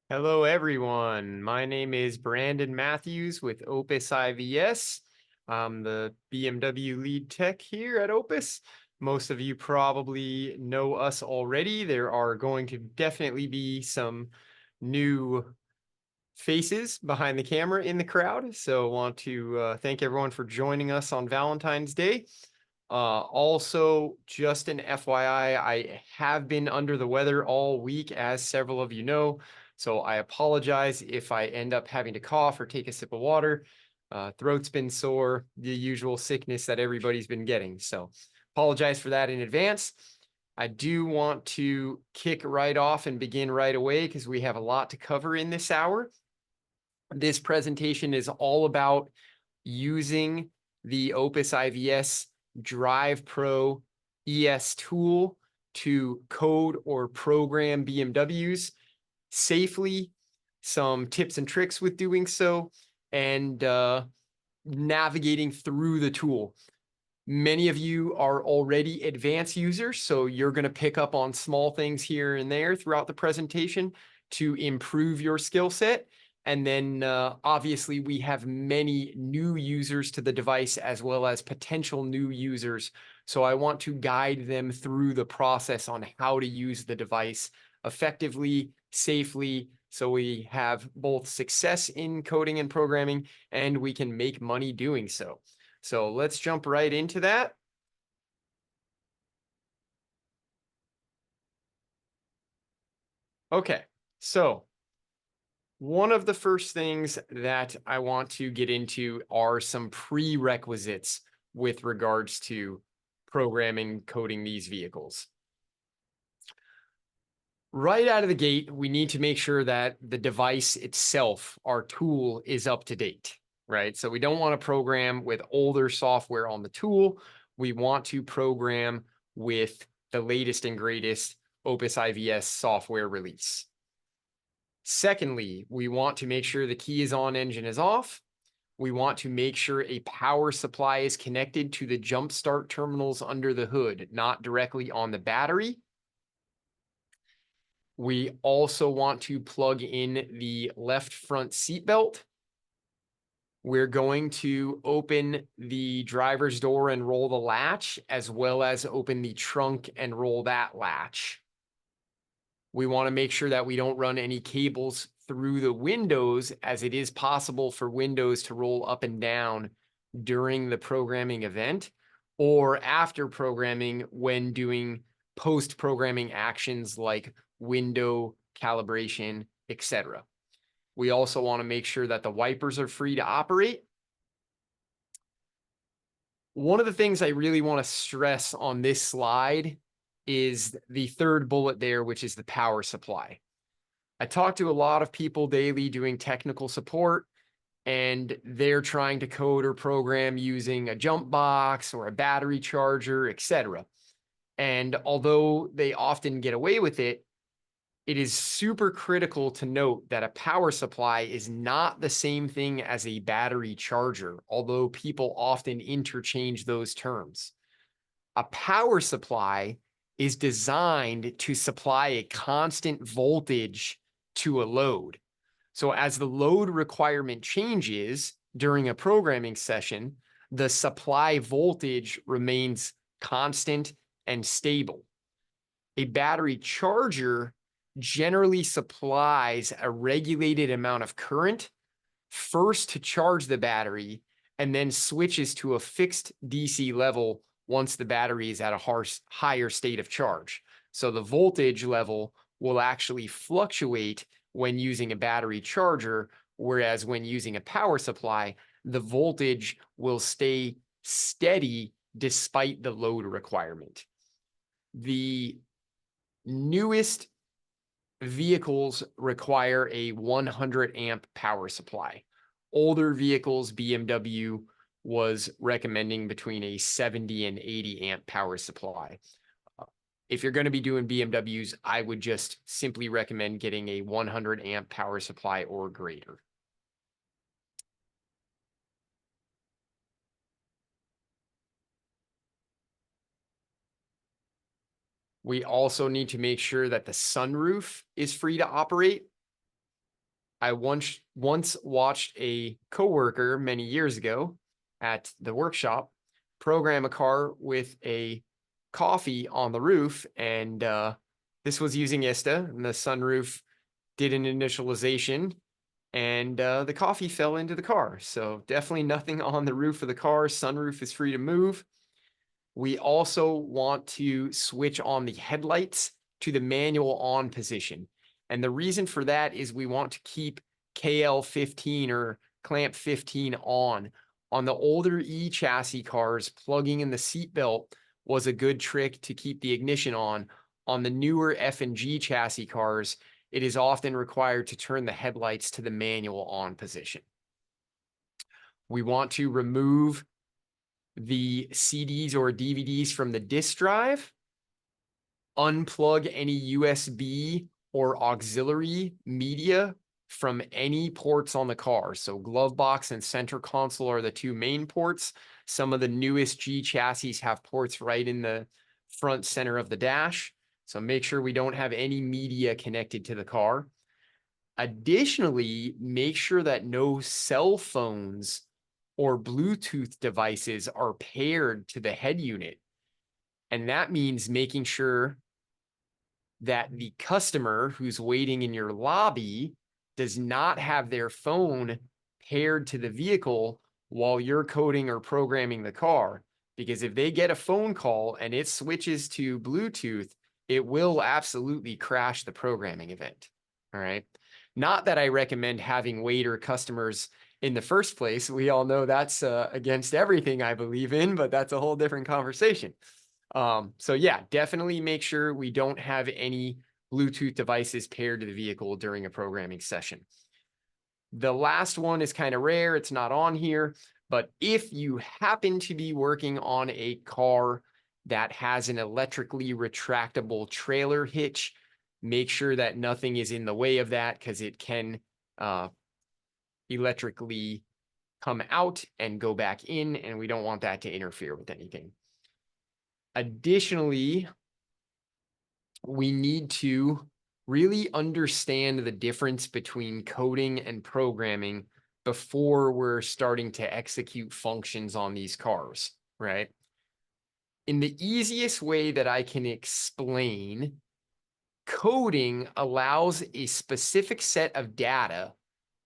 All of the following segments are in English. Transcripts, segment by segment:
Hello, everyone. My name is Brandon Mathews with Opus IVS. I'm the BMW lead tech here at Opus. Most of you probably know us already. There are going to definitely be some new faces behind the camera in the crowd. So I want to thank everyone for joining us on Valentine's Day. Also, just an FYI, I have been under the weather all week, as several of you know. So I apologize if I end up having to cough or take a sip of water. Throat's been sore, the usual sickness that everybody's been getting. So apologize for that in advance. I do want to kick right off and begin right away because we have a lot to cover in this hour. This presentation is all about using the Opus IVS DrivePro ES tool to code or program BMWs safely, some tips and tricks with doing so, and navigating through the tool. Many of you are already advanced users, so you're going to pick up on small things here and there throughout the presentation to improve your skill set. And then obviously we have many new users to the device as well as potential new users. So I want to guide them through the process on how to use the device effectively, safely, so we have both success in coding and programming and we can make money doing so. So let's jump right into that. Okay, so one of the first things that I want to get into are some prerequisites with regards to programming, coding these vehicles. Right out of the gate, we need to make sure that the device itself, our tool, is up to date, right? So we don't want to program with older software on the tool. We want to program with the latest and greatest Opus IVS software release. Secondly, we want to make sure the key is on, engine is off. We want to make sure a power supply is connected to the jump start terminals under the hood, not directly on the battery. We also want to plug in the left front seat belt. We're going to open the driver's door and roll the latch, as well as open the trunk and roll that latch. We want to make sure that we don't run any cables through the windows, as it is possible for windows to roll up and down during the programming event or after programming when doing post-programming actions like window calibration, etc. We also want to make sure that the wipers are free to operate. One of the things I really want to stress on this slide is the third bullet there, which is the power supply. I talk to a lot of people daily doing technical support, and they're trying to code or program using a jump box or a battery charger, etc. And although they often get away with it, it is super critical to note that a power supply is not the same thing as a battery charger, although people often interchange those terms. A power supply is designed to supply a constant voltage to a load. So as the load requirement changes during a programming session, the supply voltage remains constant and stable. A battery charger generally supplies a regulated amount of current first to charge the battery and then switches to a fixed DC level once the battery is at a higher state of charge. So the voltage level will actually fluctuate when using a battery charger, whereas when using a power supply, the voltage will stay steady despite the load requirement. The newest vehicles require a 100 amp power supply. Older vehicles, BMW was recommending between a 70 and 80 amp power supply. If you're going to be doing BMWs, I would just simply recommend getting a 100 amp power supply or greater. We also need to make sure that the sunroof is free to operate. I once watched a coworker many years ago at the workshop program a car with a coffee on the roof, and this was using ISTA, and the sunroof did an initialization, and the coffee fell into the car. So definitely nothing on the roof of the car. Sunroof is free to move. We also want to switch on the headlights to the manual on position. And the reason for that is we want to keep KL15 or clamp 15 on. On the older E chassis cars, plugging in the seatbelt was a good trick to keep the ignition on. On the newer F and G chassis cars, it is often required to turn the headlights to the manual on position. We want to remove the CDs or DVDs from the disk drive, unplug any USB or auxiliary media from any ports on the car. So glove box and center console are the two main ports. Some of the newest G chassis have ports right in the front center of the dash. So make sure we don't have any media connected to the car. Additionally, make sure that no cell phones or Bluetooth devices are paired to the head unit. And that means making sure that the customer who's waiting in your lobby does not have their phone paired to the vehicle while you're coding or programming the car. Because if they get a phone call and it switches to Bluetooth, it will absolutely crash the programming event. All right. Not that I recommend having waiter customers in the first place. We all know that's against everything I believe in, but that's a whole different conversation. So yeah, definitely make sure we don't have any Bluetooth devices paired to the vehicle during a programming session. The last one is kind of rare. It's not on here, but if you happen to be working on a car that has an electrically retractable trailer hitch, make sure that nothing is in the way of that, because it can electrically come out and go back in, and we don't want that to interfere with anything. Additionally, we need to really understand the difference between coding and programming before we're starting to execute functions on these cars, right? In the easiest way that I can explain, coding allows a specific set of data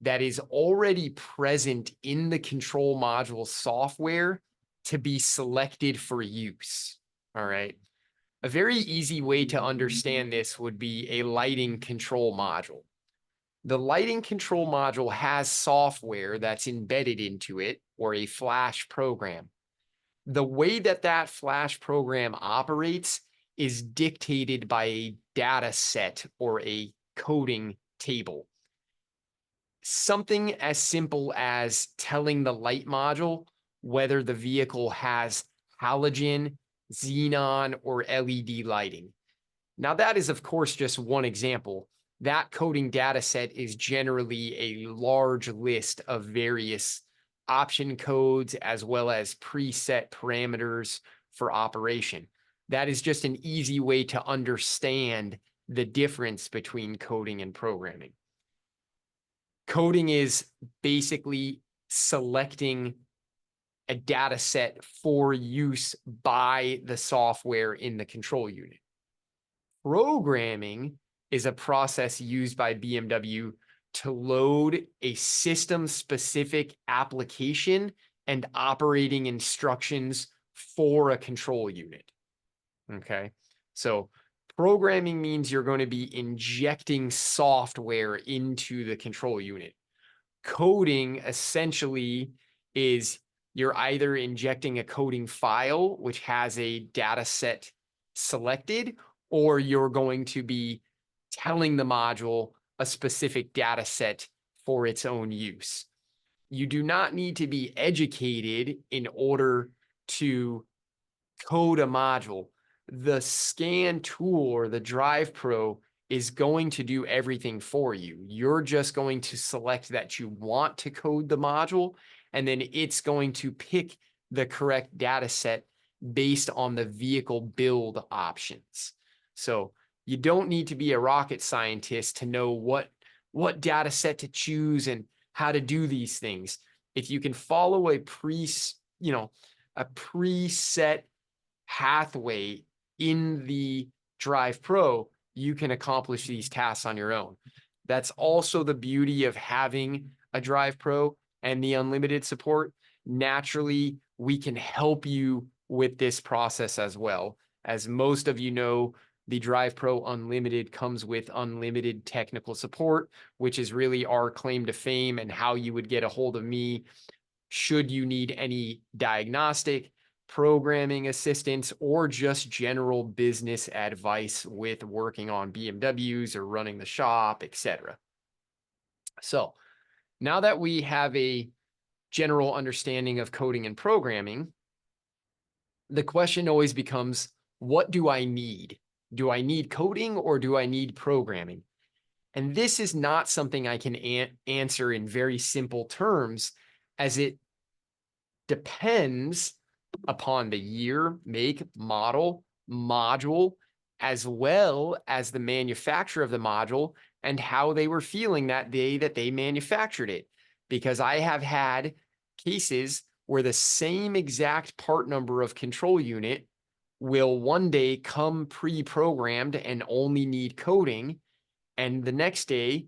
that is already present in the control module software to be selected for use. All right. A very easy way to understand this would be a lighting control module. The lighting control module has software that's embedded into it, or a flash program. The way that that flash program operates is dictated by a data set or a coding table. Something as simple as telling the light module whether the vehicle has halogen, xenon, or LED lighting. Now, that is, of course, just one example. That coding data set is generally a large list of various option codes as well as preset parameters for operation. That is just an easy way to understand the difference between coding and programming. Coding is basically selecting a data set for use by the software in the control unit. Programming is a process used by BMW to load a system-specific application and operating instructions for a control unit. Okay, so programming means you're going to be injecting software into the control unit. Coding essentially is you're either injecting a coding file, which has a data set selected, or you're going to be telling the module a specific data set for its own use. You do not need to be educated in order to code a module. The scan tool or the DrivePro is going to do everything for you. You're just going to select that you want to code the module, and then it's going to pick the correct data set based on the vehicle build options. So you don't need to be a rocket scientist to know what what data set to choose and how to do these things. If you can follow a preset pathway in the DrivePro, you can accomplish these tasks on your own. That's also the beauty of having a DrivePro and the unlimited support. Naturally, we can help you with this process as well. As most of you know, the DrivePro Unlimited comes with unlimited technical support, which is really our claim to fame and how you would get a hold of me should you need any diagnostic, programming assistance, or just general business advice with working on BMWs or running the shop, etc. So now that we have a general understanding of coding and programming, the question always becomes, what do I need? Do I need coding or do I need programming? And this is not something I can answer in very simple terms, as it depends upon the year, make, model, module, as well as the manufacturer of the module and how they were feeling that day that they manufactured it. Because I have had cases where the same exact part number of control unit will one day come pre-programmed and only need coding, and the next day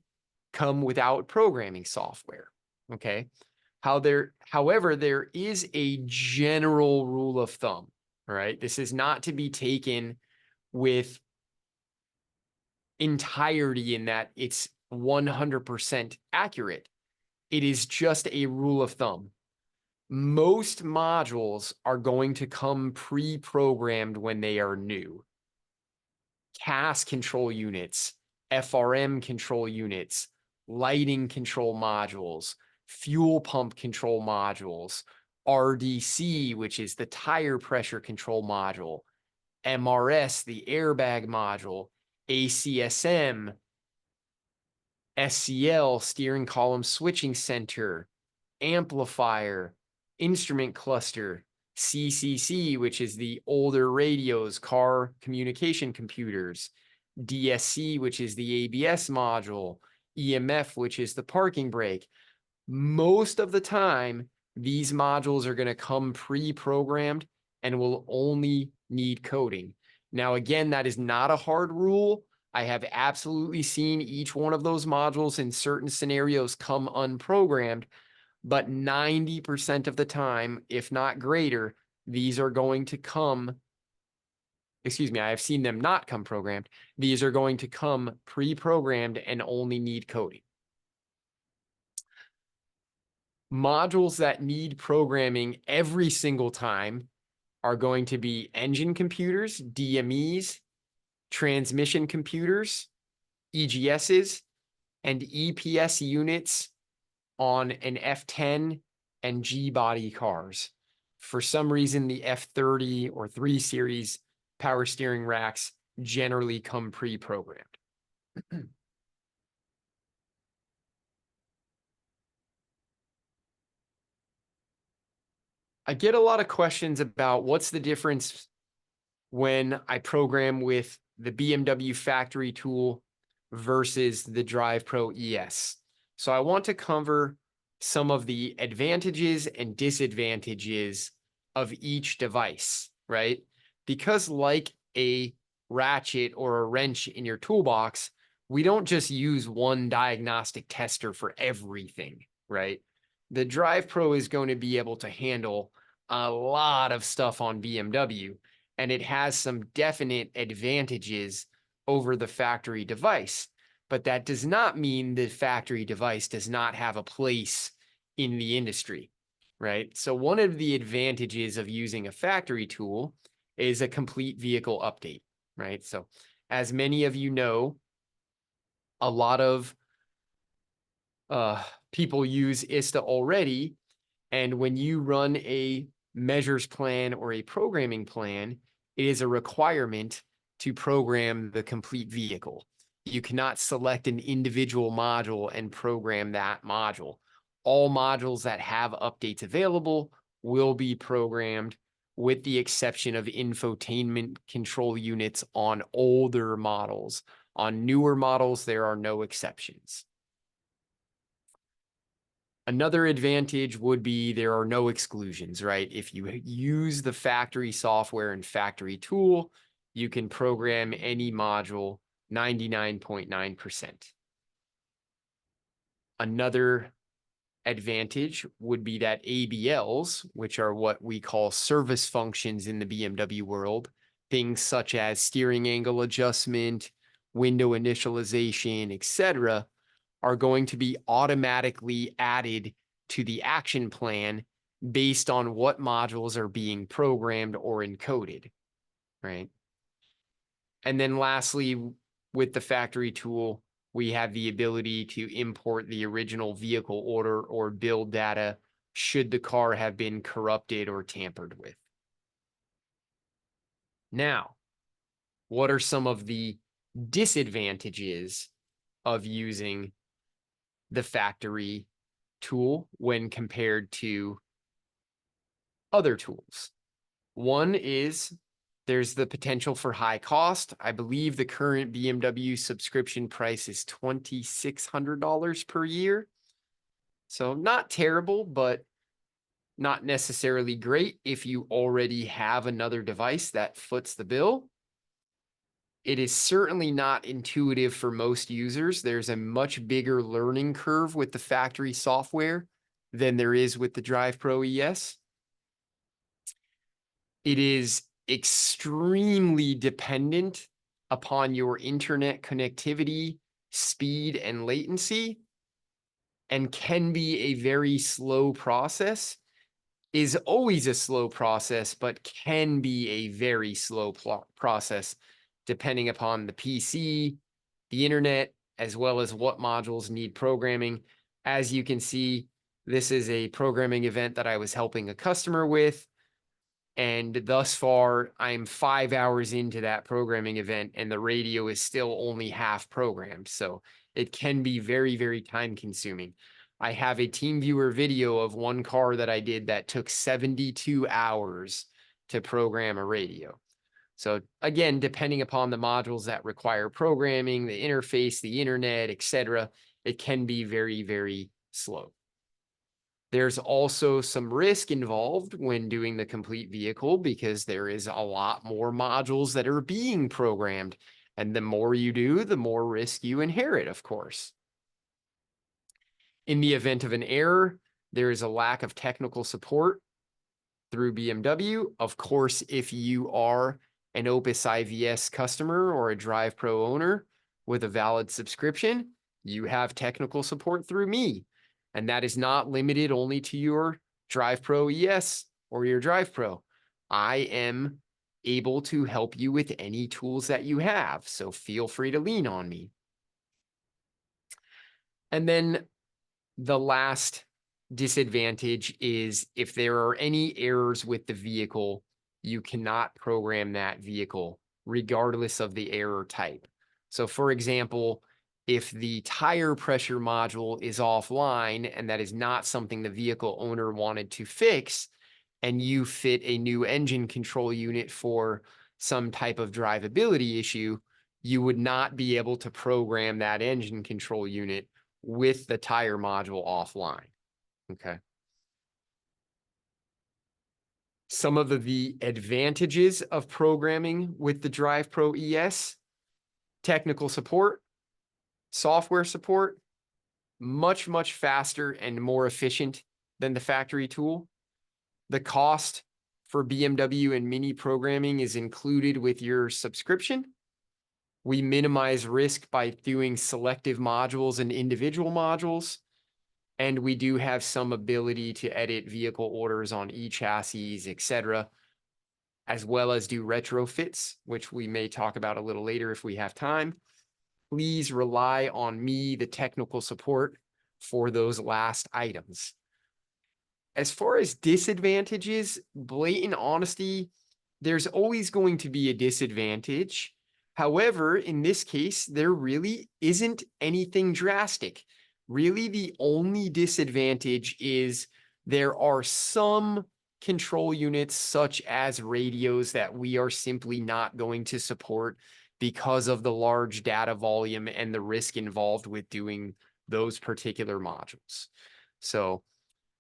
come without programming software. Okay. However, there is a general rule of thumb, right? This is not to be taken with entirety in that it's 100% accurate. It is just a rule of thumb. Most modules are going to come pre-programmed when they are new. CAS control units, FRM control units, lighting control modules, fuel pump control modules, RDC, which is the tire pressure control module, MRS, the airbag module, ACSM, SCL, steering column switching center, amplifier, instrument cluster, CCC, which is the older radios, car communication computers, DSC, which is the ABS module, EMF, which is the parking brake. Most of the time, these modules are going to come pre-programmed and will only need coding. Now, again, that is not a hard rule. I have absolutely seen each one of those modules in certain scenarios come unprogrammed, but 90% of the time, if not greater, these are going to come, I have seen them not come programmed. These are going to come pre-programmed and only need coding. Modules that need programming every single time are going to be engine computers, DMEs, transmission computers, EGSs, and EPS units on an F10 and G body cars. For some reason, the F30 or 3 Series power steering racks generally come pre-programmed. I get a lot of questions about what's the difference when I program with the BMW factory tool versus the DrivePro ES. So I want to cover some of the advantages and disadvantages of each device, right? Because like a ratchet or a wrench in your toolbox, we don't just use one diagnostic tester for everything, right? The DrivePro is going to be able to handle a lot of stuff on BMW, and it has some definite advantages over the factory device. But that does not mean the factory device does not have a place in the industry, right? So one of the advantages of using a factory tool is a complete vehicle update, right? So as many of you know, a lot of people use ISTA already. And when you run a measures plan or a programming plan, it is a requirement to program the complete vehicle. You cannot select an individual module and program that module. All modules that have updates available will be programmed, with the exception of infotainment control units on older models. On newer models, there are no exceptions. Another advantage would be there are no exclusions, right? If you use the factory software and factory tool, you can program any module 99.9%. Another advantage would be that ABLs, which are what we call service functions in the BMW world, things such as steering angle adjustment, window initialization, etc., are going to be automatically added to the action plan based on what modules are being programmed or encoded, right? And then lastly, with the factory tool, we have the ability to import the original vehicle order or build data should the car have been corrupted or tampered with. Now, what are some of the disadvantages of using the factory tool when compared to other tools? One is there's the potential for high cost. I believe the current BMW subscription price is $2,600 per year. So not terrible, but not necessarily great if you already have another device that foots the bill. It is certainly not intuitive for most users. There's a much bigger learning curve with the factory software than there is with the DrivePro ES. It is extremely dependent upon your internet connectivity, speed, and latency, and can be a very slow process. Is always a slow process, but can be a very slow process depending upon the PC, the internet, as well as what modules need programming. As you can see, this is a programming event that I was helping a customer with. And thus far, I'm 5 hours into that programming event, and the radio is still only half programmed. So it can be very, very time consuming. I have a TeamViewer video of one car that I did that took 72 hours to program a radio. So again, depending upon the modules that require programming, the interface, the internet, etc., it can be very, very slow. There's also some risk involved when doing the complete vehicle because there is a lot more modules that are being programmed. And the more you do, the more risk you inherit, of course. In the event of an error, there is a lack of technical support through BMW. Of course, if you are an Opus IVS customer or a DrivePro owner with a valid subscription, you have technical support through me. And that is not limited only to your DrivePro ES or your DrivePro. I am able to help you with any tools that you have, so feel free to lean on me. And then the last disadvantage is if there are any errors with the vehicle, you cannot program that vehicle regardless of the error type. So for example, if the tire pressure module is offline and that is not something the vehicle owner wanted to fix, and you fit a new engine control unit for some type of drivability issue, you would not be able to program that engine control unit with the tire module offline. Okay. Some of the advantages of programming with the DrivePro ES: technical support, software support, much, much faster and more efficient than the factory tool. The cost for BMW and MINI programming is included with your subscription. We minimize risk by doing selective modules and individual modules. And we do have some ability to edit vehicle orders on e-chassis, etc., as well as do retrofits, which we may talk about a little later if we have time. Please rely on me, the technical support, for those last items. As far as disadvantages, blatant honesty, there's always going to be a disadvantage. However, in this case, there really isn't anything drastic. Really, the only disadvantage is there are some control units, such as radios, that we are simply not going to support because of the large data volume and the risk involved with doing those particular modules. So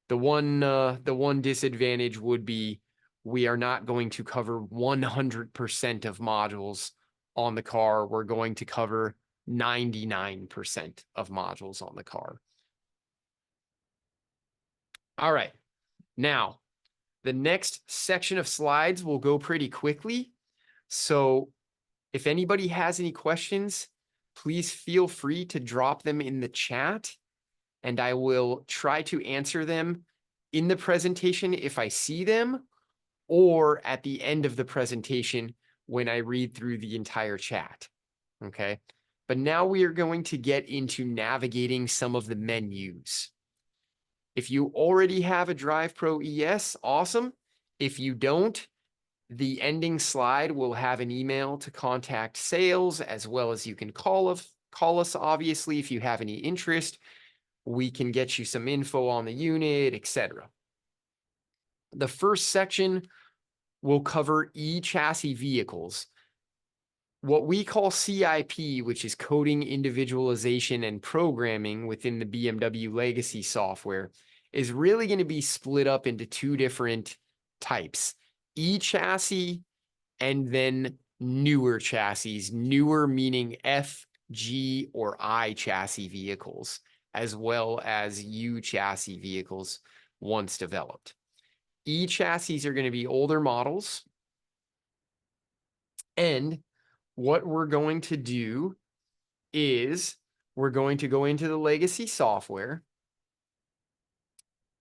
the one disadvantage would be we are not going to cover 100% of modules on the car. We're going to cover 99% of modules on the car. All right. Now, the next section of slides will go pretty quickly. So if anybody has any questions, please feel free to drop them in the chat, and I will try to answer them in the presentation if I see them, or at the end of the presentation when I read through the entire chat. Okay. But now we are going to get into navigating some of the menus. If you already have a DrivePro ES, awesome. If you don't, the ending slide will have an email to contact sales, as well as you can call us, obviously, if you have any interest. We can get you some info on the unit, etc. The first section will cover e-chassis vehicles. What we call CIP, which is coding, individualization, and programming within the BMW legacy software, is really going to be split up into two different types. E-chassis and then newer chassis, newer meaning F, G, or I chassis vehicles, as well as U chassis vehicles once developed. E chassis are going to be older models. And what we're going to do is we're going to go into the legacy software.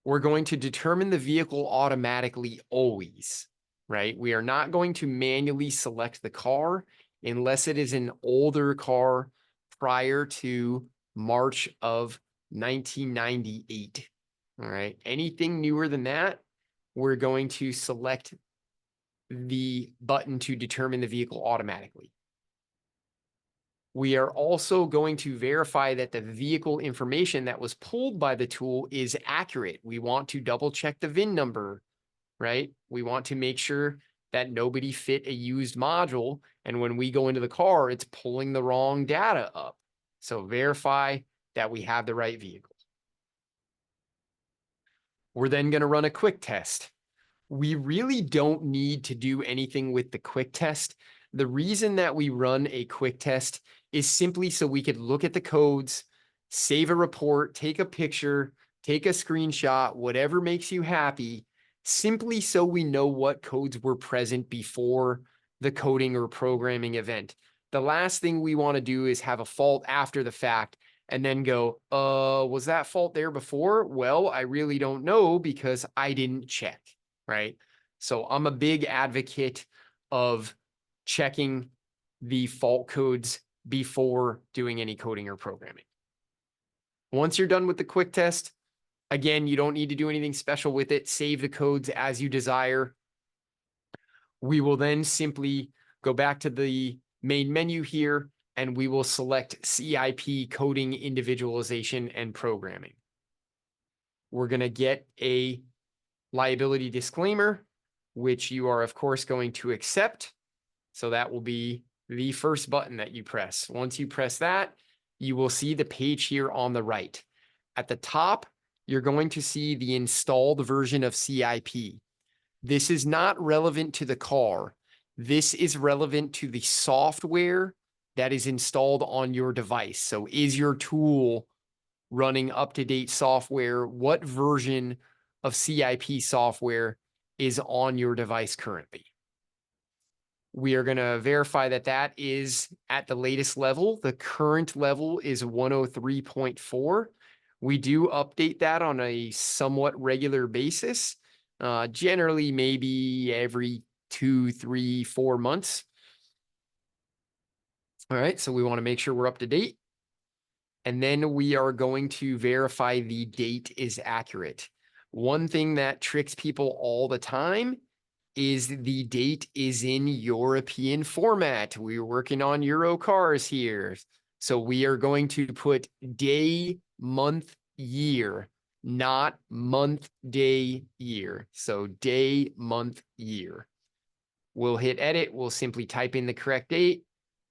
We're going to determine the vehicle automatically always, right? We are not going to manually select the car unless it is an older car prior to March of 1998. All right. Anything newer than that, we're going to select the button to determine the vehicle automatically. We are also going to verify that the vehicle information that was pulled by the tool is accurate. We want to double check the VIN number, right? We want to make sure that nobody fit a used module, and when we go into the car, it's pulling the wrong data up. So verify that we have the right vehicle. We're then going to run a quick test. We really don't need to do anything with the quick test. The reason that we run a quick test is simply so we could look at the codes, save a report, take a picture, take a screenshot, whatever makes you happy, simply so we know what codes were present before the coding or programming event. The last thing we want to do is have a fault after the fact and then go, was that fault there before? Well, I really don't know because I didn't check, right? So I'm a big advocate of checking the fault codes before doing any coding or programming. Once you're done with the quick test, again, you don't need to do anything special with it. Save the codes as you desire. We will then simply go back to the main menu here, and we will select CIP, coding, individualization, and programming. We're going to get a liability disclaimer, which you are, of course, going to accept. So that will be the first button that you press. Once you press that, you will see the page here on the right. At the top, you're going to see the installed version of CIP. This is not relevant to the car. This is relevant to the software that is installed on your device. So is your tool running up-to-date software? What version of CIP software is on your device currently? We are going to verify that that is at the latest level. The current level is 103.4. We do update that on a somewhat regular basis, generally maybe every 2, 3, 4 months. All right, so we want to make sure we're up to date. And then we are going to verify the date is accurate. One thing that tricks people all the time is the date is in European format. We're working on Euro cars here. So we are going to put day, month, year, not month, day, year. So day, month, year. We'll hit edit. We'll simply type in the correct date.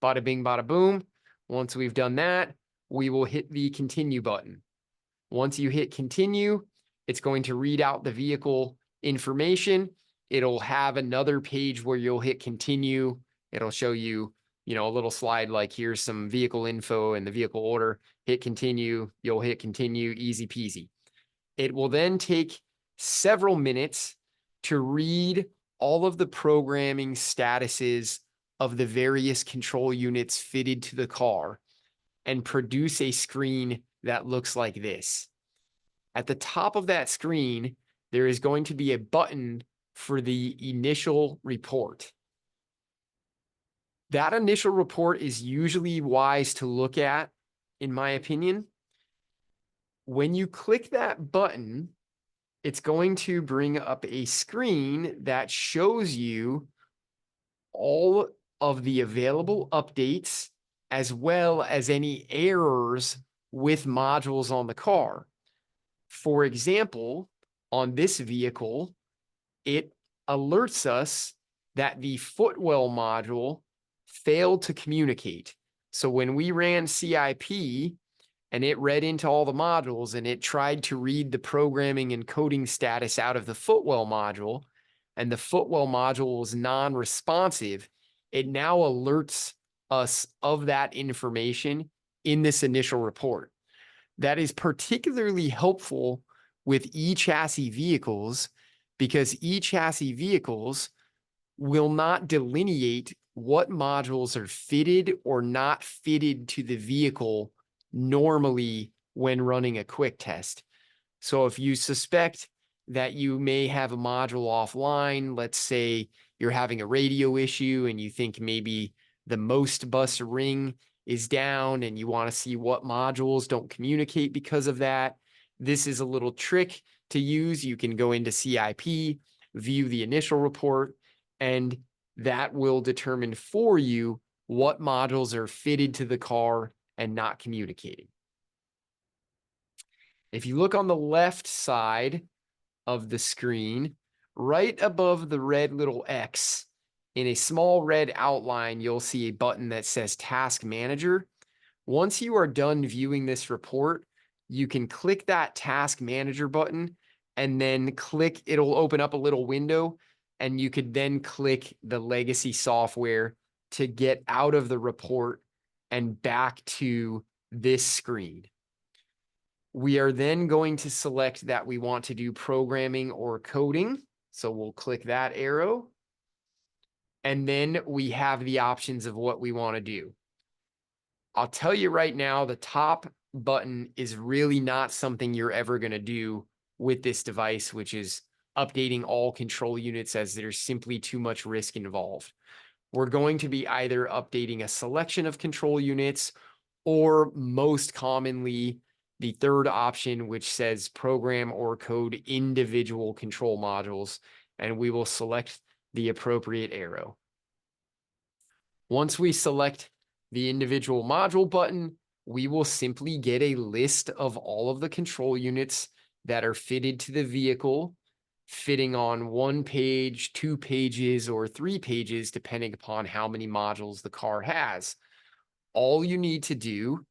Bada bing, bada boom. Once we've done that, we will hit the continue button. Once you hit continue, it's going to read out the vehicle information. It'll have another page where you'll hit continue. It'll show you, a little slide like here's some vehicle info and the vehicle order. Hit continue. You'll hit continue, easy peasy. It will then take several minutes to read all of the programming statuses of the various control units fitted to the car and produce a screen that looks like this. At the top of that screen, there is going to be a button for the initial report. That initial report is usually wise to look at, in my opinion. When you click that button, it's going to bring up a screen that shows you all of the available updates as well as any errors with modules on the car. For example, on this vehicle, it alerts us that the footwell module failed to communicate. So when we ran CIP and it read into all the modules and it tried to read the programming and coding status out of the footwell module, and the footwell module was non-responsive, it now alerts us of that information in this initial report. That is particularly helpful with e-chassis vehicles because e-chassis vehicles will not delineate what modules are fitted or not fitted to the vehicle normally when running a quick test. So if you suspect that you may have a module offline, let's say you're having a radio issue and you think maybe the most bus ring is down and you want to see what modules don't communicate because of that, this is a little trick to use. You can go into CIP, view the initial report, and that will determine for you what modules are fitted to the car and not communicating. If you look on the left side of the screen, right above the red little X, in a small red outline, you'll see a button that says Task Manager. Once you are done viewing this report, you can click that Task Manager button and then it'll open up a little window, and you could then click the legacy software to get out of the report and back to this screen. We are then going to select that we want to do programming or coding. So we'll click that arrow. And then we have the options of what we want to do. I'll tell you right now, the top button is really not something you're ever going to do with this device, which is updating all control units, as there's simply too much risk involved. We're going to be either updating a selection of control units or most commonly the third option, which says program or code individual control modules, and we will select the appropriate arrow. Once we select the individual module button, we will simply get a list of all of the control units that are fitted to the vehicle, fitting on 1 page, 2 pages, or 3 pages, depending upon how many modules the car has. All you need to do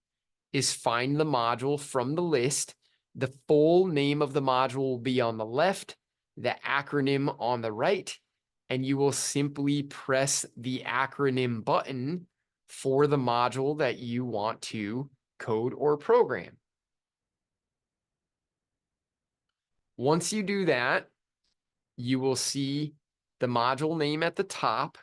is find the module from the list. The full name of the module will be on the left, the acronym on the right, and you will simply press the acronym button for the module that you want to code or program. Once you do that, you will see the module name at the top,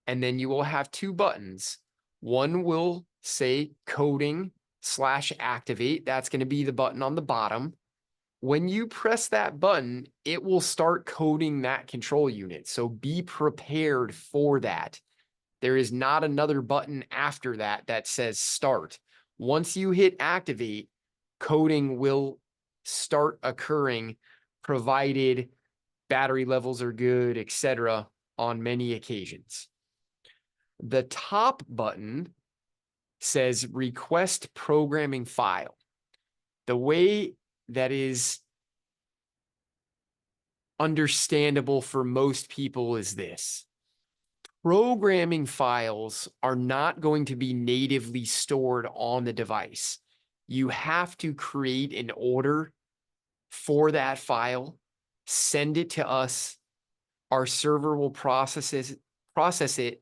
and then you will have 2 buttons. One will say coding/activate. That's going to be the button on the bottom. When you press that button, it will start coding that control unit. So be prepared for that. There is not another button after that that says start. Once you hit activate, coding will start occurring, provided battery levels are good, etc., on many occasions. The top button says request programming file. The way that is understandable for most people is this: programming files are not going to be natively stored on the device. you have to create an order for that file, send it to us. Our server will process it,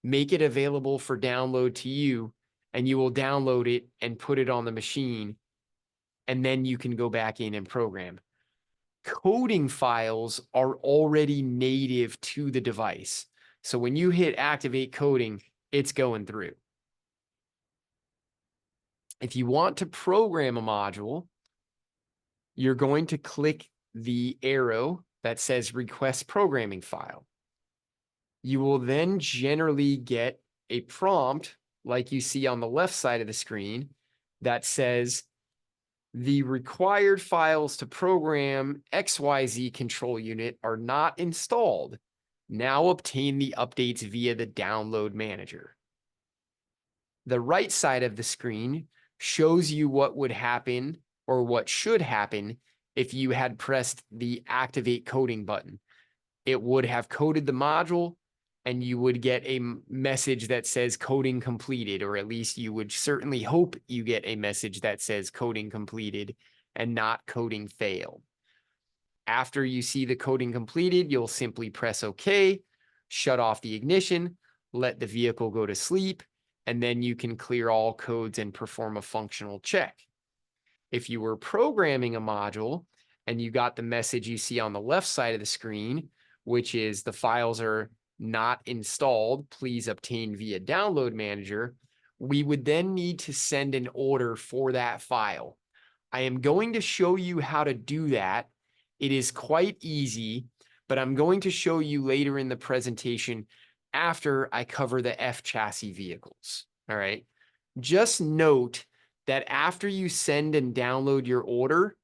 make it available for download to you, and you will download it and put it on the machine, and then you can go back in and program. Coding files are already native to the device. So when you hit activate coding, it's going through. If you want to program a module, you're going to click the arrow that says request programming file. You will then generally get a prompt like you see on the left side of the screen that says the required files to program XYZ control unit are not installed. Now obtain the updates via the download manager. The right side of the screen shows you what would happen or what should happen if you had pressed the activate coding button. It would have coded the module and you would get a message that says coding completed, or at least you would certainly hope you get a message that says coding completed and not coding failed. After you see the coding completed, you'll simply press OK, shut off the ignition, let the vehicle go to sleep, and then you can clear all codes and perform a functional check. If you were programming a module and you got the message you see on the left side of the screen, which is the files are not installed, please obtain via download manager, we would then need to send an order for that file. I am going to show you how to do that. It is quite easy, but I'm going to show you later in the presentation after I cover the F chassis vehicles. All right. Just note that after you send and download your order,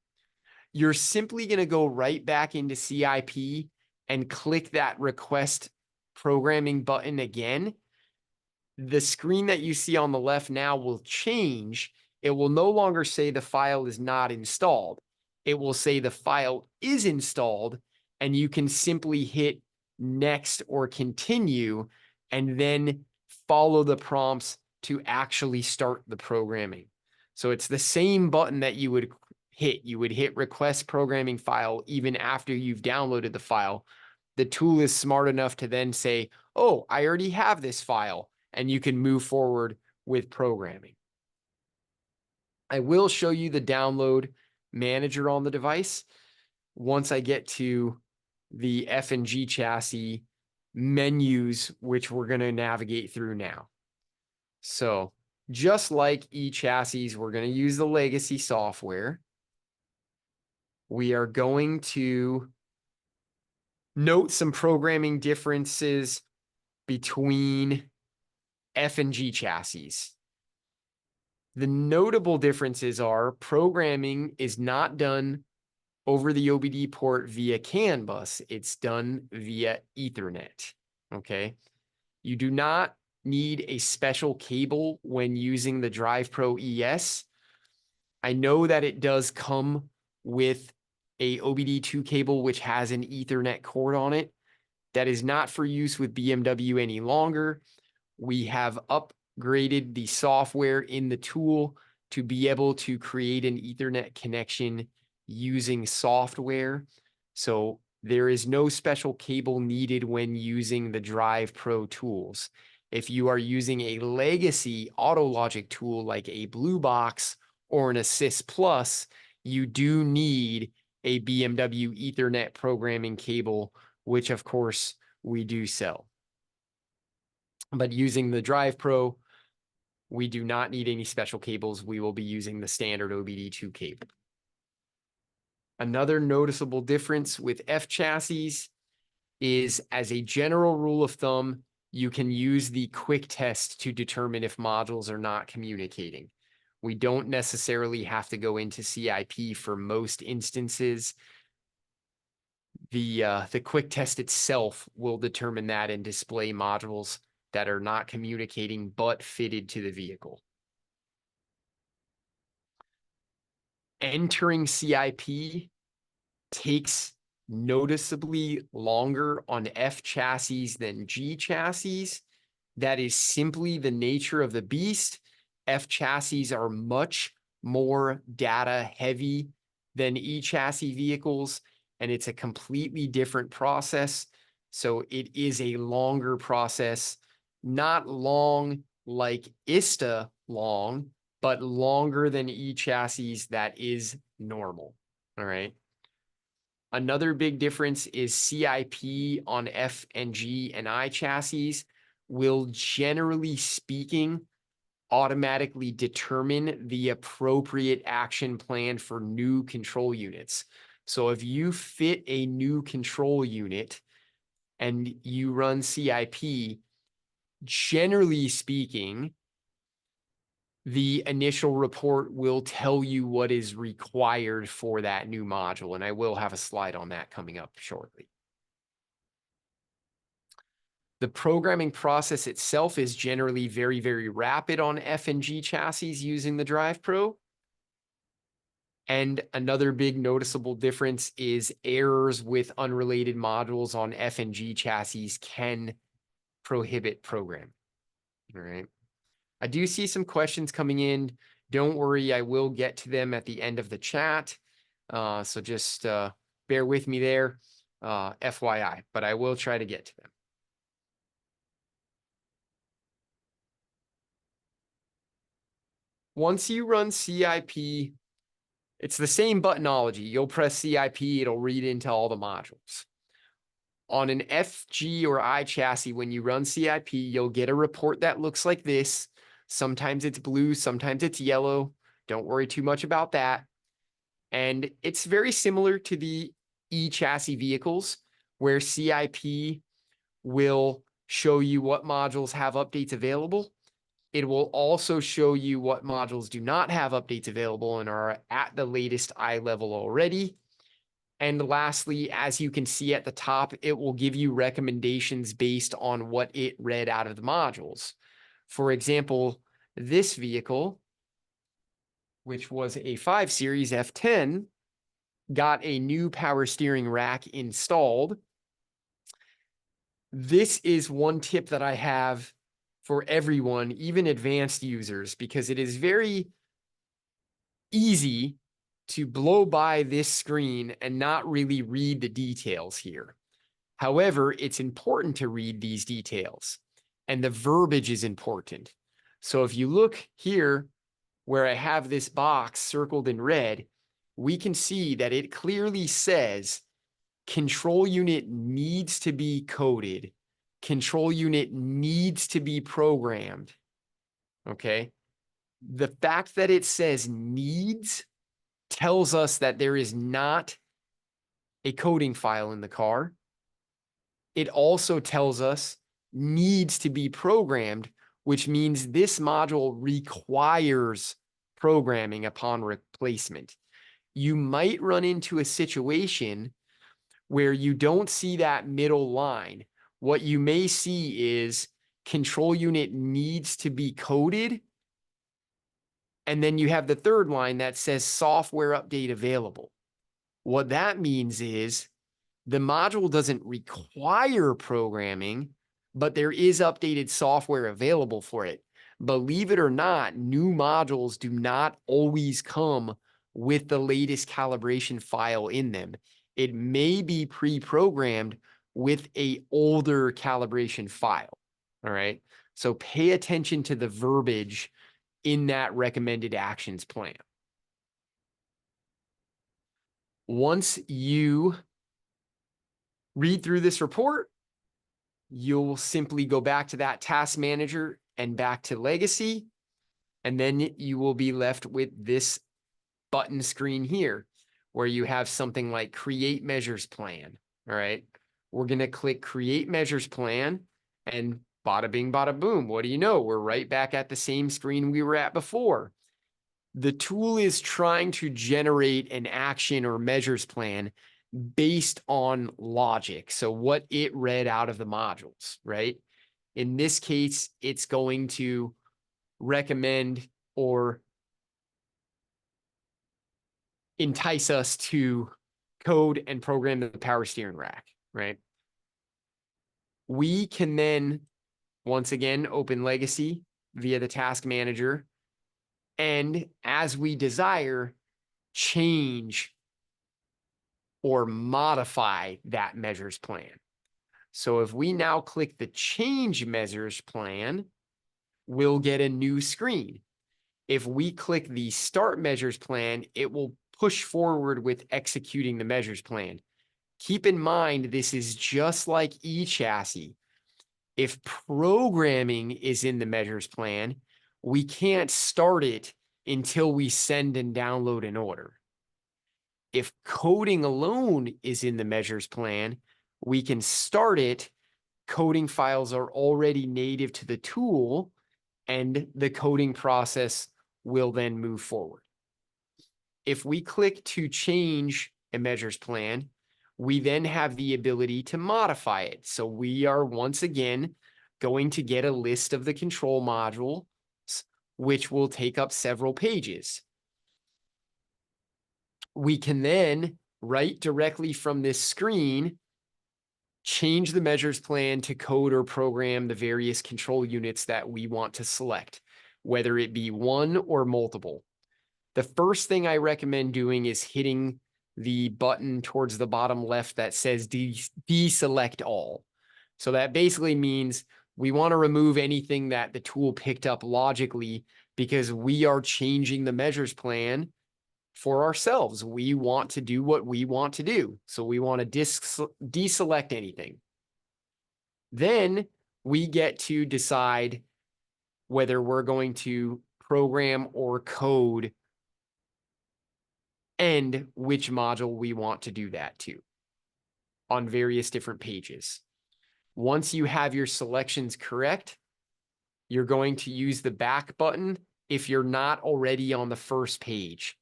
you're simply going to go right back into CIP and click that request programming button again. The screen that you see on the left now will change. It will no longer say the file is not installed. It will say the file is installed, and you can simply hit next or continue and then follow the prompts to actually start the programming. So it's the same button that you would hit. You would hit request programming file even after you've downloaded the file. The tool is smart enough to then say, oh, I already have this file, and you can move forward with programming. I will show you the download manager on the device once I get to the F and G chassis menus, which we're going to navigate through now. So just like e-chassis, we're going to use the legacy software. We are going to note some programming differences between F and G chassis. The notable differences are programming is not done over the OBD port via CAN bus. It's done via Ethernet. Okay. You do not need a special cable when using the DrivePro ES. I know that it does come with a OBD2 cable which has an Ethernet cord on it. That is not for use with BMW any longer. We have upgraded the software in the tool to be able to create an Ethernet connection using software. So there is no special cable needed when using the DrivePro tools. If you are using a legacy AutoLogic tool like a Blue Box or an Assist Plus, you do need a BMW Ethernet programming cable, which of course we do sell. But using the DrivePro, we do not need any special cables. We will be using the standard OBD2 cable. Another noticeable difference with F chassis is, as a general rule of thumb, you can use the quick test to determine if modules are not communicating. We don't necessarily have to go into CIP for most instances. The quick test itself will determine that and display modules that are not communicating but fitted to the vehicle. Entering CIP takes noticeably longer on F chassis than G chassis. That is simply the nature of the beast. F chassis are much more data heavy than e-chassis vehicles, and it's a completely different process. So it is a longer process, not long like ISTA long, but longer than e-chassis that is normal. All right. Another big difference is CIP on F and G and I chassis will, generally speaking, automatically determine the appropriate action plan for new control units. So if you fit a new control unit and you run CIP, generally speaking, the initial report will tell you what is required for that new module. And I will have a slide on that coming up shortly. The programming process itself is generally very, very rapid on F and G chassis using the DrivePro. And another big noticeable difference is errors with unrelated modules on F and G chassis can prohibit programming. All right. I do see some questions coming in. Don't worry, I will get to them at the end of the chat. So just bear with me there, FYI, but I will try to get to them. Once you run CIP, it's the same buttonology. You'll press CIP, it'll read into all the modules. On an FG or I chassis, when you run CIP, you'll get a report that looks like this. Sometimes it's blue, sometimes it's yellow. Don't worry too much about that. And it's very similar to the e-chassis vehicles, where CIP will show you what modules have updates available. It will also show you what modules do not have updates available and are at the latest I level already. And lastly, as you can see at the top, it will give you recommendations based on what it read out of the modules. For example, this vehicle, which was a 5 Series F10, got a new power steering rack installed. This is one tip that I have for everyone, even advanced users, because it is very easy to blow by this screen and not really read the details here. However, it's important to read these details, and the verbiage is important. So if you look here where I have this box circled in red, we can see that it clearly says control unit needs to be coded. Control unit needs to be programmed. Okay. The fact that it says needs tells us that there is not a coding file in the car. It also tells us needs to be programmed, which means this module requires programming upon replacement. You might run into a situation where you don't see that middle line. What you may see is control unit needs to be coded. And then you have the third line that says software update available. What that means is the module doesn't require programming, but there is updated software available for it. Believe it or not, new modules do not always come with the latest calibration file in them. It may be pre-programmed with an older calibration file. All right. So pay attention to the verbiage in that recommended actions plan. Once you read through this report, you'll simply go back to that task manager and back to legacy, and then you will be left with this button screen here where you have something like create measures plan. All right. We're going to click create measures plan, and bada bing, bada boom. What do you know? We're right back at the same screen we were at before. The tool is trying to generate an action or measures plan based on logic. So what it read out of the modules, right? In this case, it's going to recommend or entice us to code and program the power steering rack, right? We can then, once again, open legacy via the task manager, and as we desire, change or modify that measures plan. So if we now click the change measures plan, we'll get a new screen. If we click the start measures plan, it will push forward with executing the measures plan. Keep in mind, this is just like eChassis. If programming is in the measures plan, we can't start it until we send and download an order. If coding alone is in the measures plan, we can start it. Coding files are already native to the tool, and the coding process will then move forward. If we click to change a measures plan, we then have the ability to modify it. So we are once again going to get a list of the control modules, which will take up several pages. We can then, right directly from this screen, change the measures plan to code or program the various control units that we want to select, whether it be one or multiple. The first thing I recommend doing is hitting the button towards the bottom left that says deselect all. So that basically means we want to remove anything that the tool picked up logically, because we are changing the measures plan for ourselves. We want to do what we want to do. So we want to deselect anything. Then we get to decide whether we're going to program or code and which module we want to do that to on various different pages. Once you have your selections correct, you're going to use the back button if you're not already on the first page.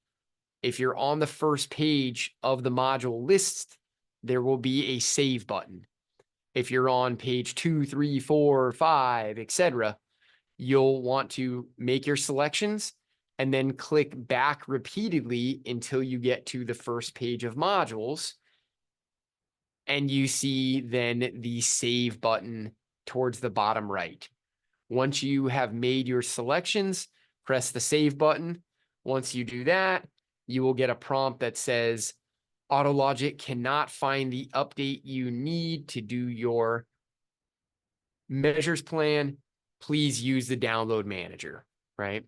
If you're on the first page of the module list, there will be a save button. If you're on page 2, 3, 4, 5, etc., you'll want to make your selections and then click back repeatedly until you get to the first page of modules. And you see then the save button towards the bottom right. Once you have made your selections, press the save button. Once you do that, you will get a prompt that says, AutoLogic cannot find the update you need to do your measures plan. Please use the download manager, right?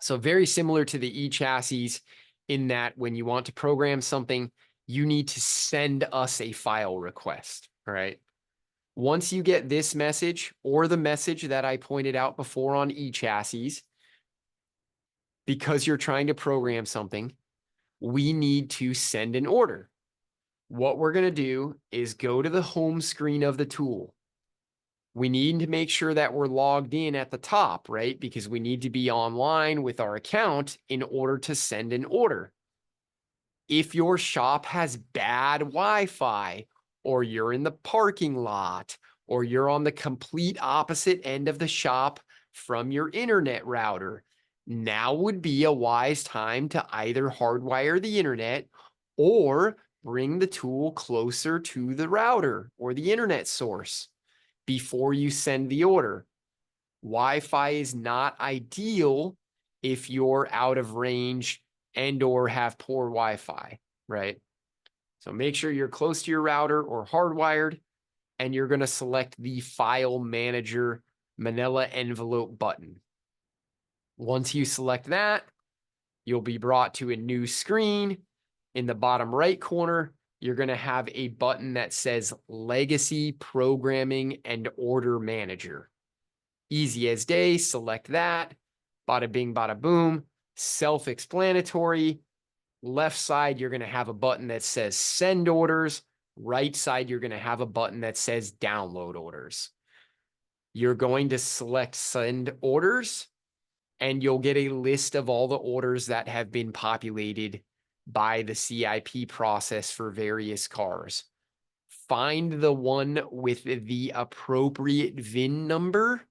So very similar to the eChassis in that when you want to program something, you need to send us a file request, all right? Once you get this message or the message that I pointed out before on eChassis, because you're trying to program something, we need to send an order. What we're going to do is go to the home screen of the tool. We need to make sure that we're logged in at the top, right? Because we need to be online with our account in order to send an order. If your shop has bad Wi-Fi, or you're in the parking lot, or you're on the complete opposite end of the shop from your internet router, now would be a wise time to either hardwire the internet or bring the tool closer to the router or the internet source before you send the order. Wi-Fi is not ideal if you're out of range and or have poor Wi-Fi, right? So make sure you're close to your router or hardwired, and you're going to select the File Manager Manila Envelope button. Once you select that, you'll be brought to a new screen. In the bottom right corner, you're going to have a button that says Legacy Programming and Order Manager. Easy as day, select that. Bada bing, bada boom. Self-explanatory. Left side, you're going to have a button that says Send Orders. Right side, you're going to have a button that says Download Orders. You're going to select Send Orders, and you'll get a list of all the orders that have been populated by the CIP process for various cars. Find the one with the appropriate VIN number,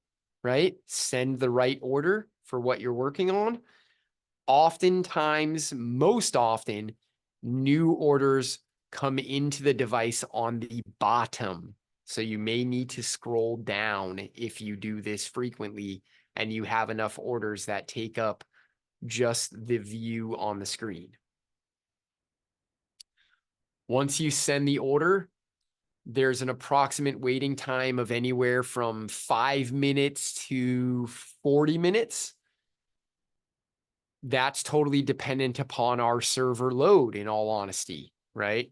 right? Send the right order for what you're working on. Oftentimes, most often, new orders come into the device on the bottom. So you may need to scroll down if you do this frequently and you have enough orders that take up just the view on the screen. Once you send the order, there's an approximate waiting time of anywhere from 5 minutes to 40 minutes. That's totally dependent upon our server load, in all honesty, right?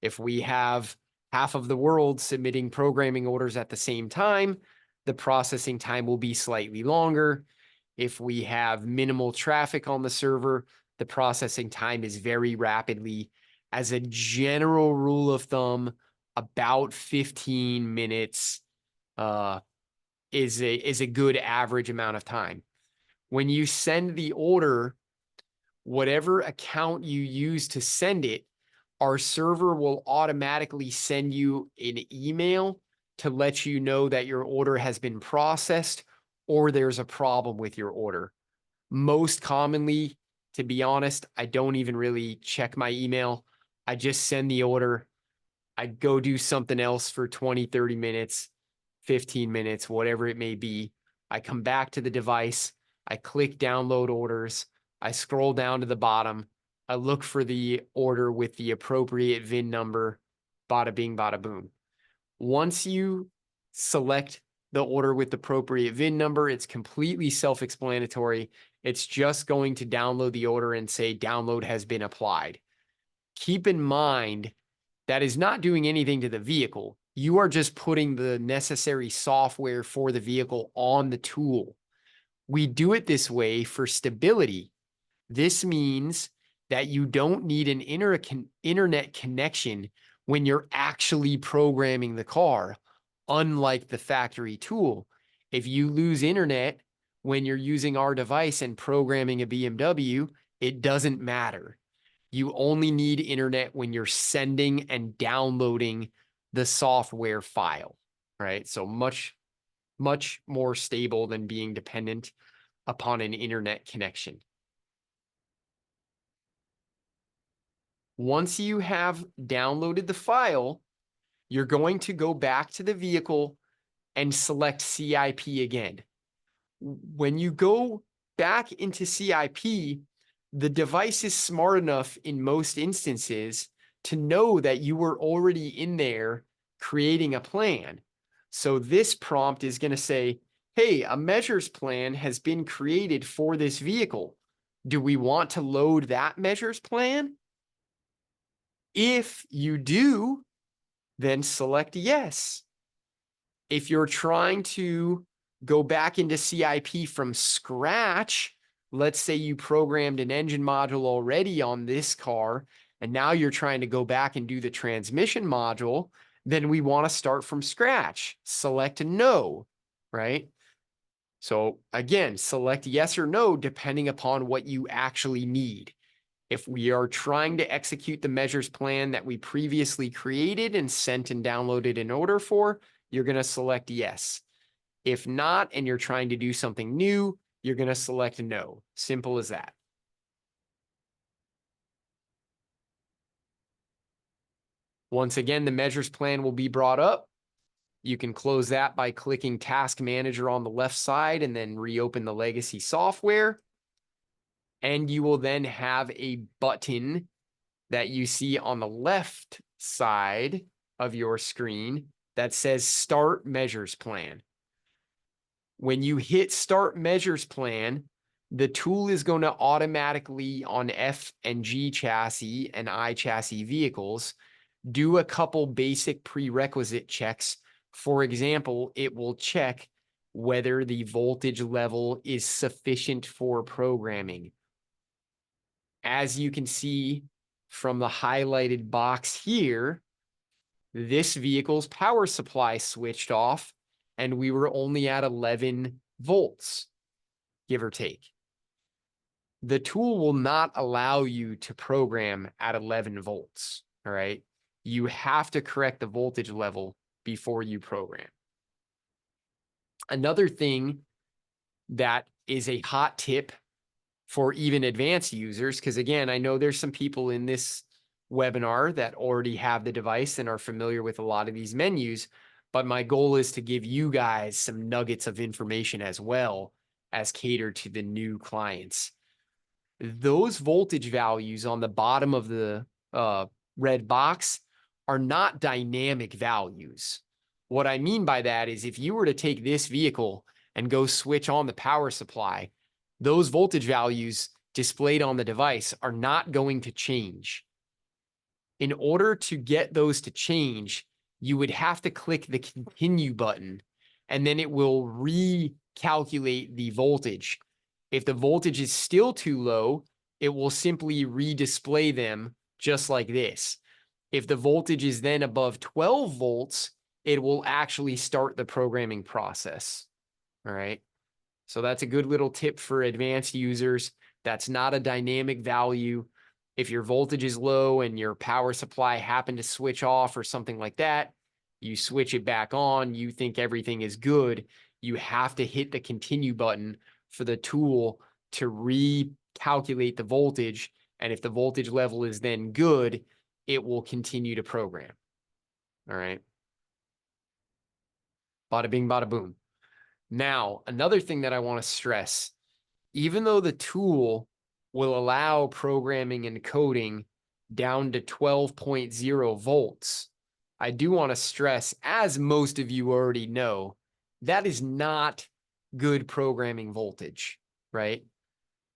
If we have half of the world submitting programming orders at the same time, the processing time will be slightly longer. If we have minimal traffic on the server, the processing time is very rapidly. As a general rule of thumb, about 15 minutes is a good average amount of time. When you send the order, whatever account you use to send it, our server will automatically send you an email to let you know that your order has been processed or there's a problem with your order. Most commonly, to be honest, I don't even really check my email. I just send the order. I go do something else for 20, 30 minutes, 15 minutes, whatever it may be. I come back to the device. I click download orders. I scroll down to the bottom. I look for the order with the appropriate VIN number. Bada bing, bada boom. Once you select the order with the appropriate VIN number, it's completely self-explanatory. It's just going to download the order and say download has been applied. Keep in mind, that is not doing anything to the vehicle. You are just putting the necessary software for the vehicle on the tool. We do it this way for stability. This means that you don't need an internet connection when you're actually programming the car, unlike the factory tool. If you lose internet when you're using our device and programming a BMW, it doesn't matter. You only need internet when you're sending and downloading the software file, right? So much more stable than being dependent upon an internet connection. Once you have downloaded the file, you're going to go back to the vehicle and select CIP again. When you go back into CIP, the device is smart enough in most instances to know that you were already in there creating a plan. So this prompt is going to say, hey, a measures plan has been created for this vehicle. Do we want to load that measures plan? If you do, then select yes. If you're trying to go back into CIP from scratch, let's say you programmed an engine module already on this car, and now you're trying to go back and do the transmission module, then we want to start from scratch. Select no, right? So again, select yes or no, depending upon what you actually need. If we are trying to execute the measures plan that we previously created and sent and downloaded an order for, you're going to select yes. If not, and you're trying to do something new, you're going to select no. Simple as that. Once again, the measures plan will be brought up. You can close that by clicking Task Manager on the left side and then reopen the legacy software. And you will then have a button that you see on the left side of your screen that says Start Measures Plan. When you hit Start Measures Plan, the tool is going to automatically, on F and G chassis and I chassis vehicles, do a couple basic prerequisite checks. For example, it will check whether the voltage level is sufficient for programming. As you can see from the highlighted box here, this vehicle's power supply switched off and we were only at 11 volts, give or take. The tool will not allow you to program at 11 volts, all right? You have to correct the voltage level before you program. Another thing that is a hot tip for even advanced users, because again, I know there's some people in this webinar that already have the device and are familiar with a lot of these menus, but my goal is to give you guys some nuggets of information as well as catered to the new clients. Those voltage values on the bottom of the red box are not dynamic values. What I mean by that is if you were to take this vehicle and go switch on the power supply, those voltage values displayed on the device are not going to change. In order to get those to change, you would have to click the continue button, and then it will recalculate the voltage. If the voltage is still too low, it will simply redisplay them just like this. If the voltage is then above 12 volts, it will actually start the programming process. All right. So that's a good little tip for advanced users. That's not a dynamic value. If your voltage is low and your power supply happened to switch off or something like that, you switch it back on, you think everything is good, you have to hit the continue button for the tool to recalculate the voltage. And if the voltage level is then good, it will continue to program. All right. Bada bing, bada boom. Now, another thing that I want to stress, even though the tool will allow programming and coding down to 12.0 volts, I do want to stress, as most of you already know, that is not good programming voltage, right?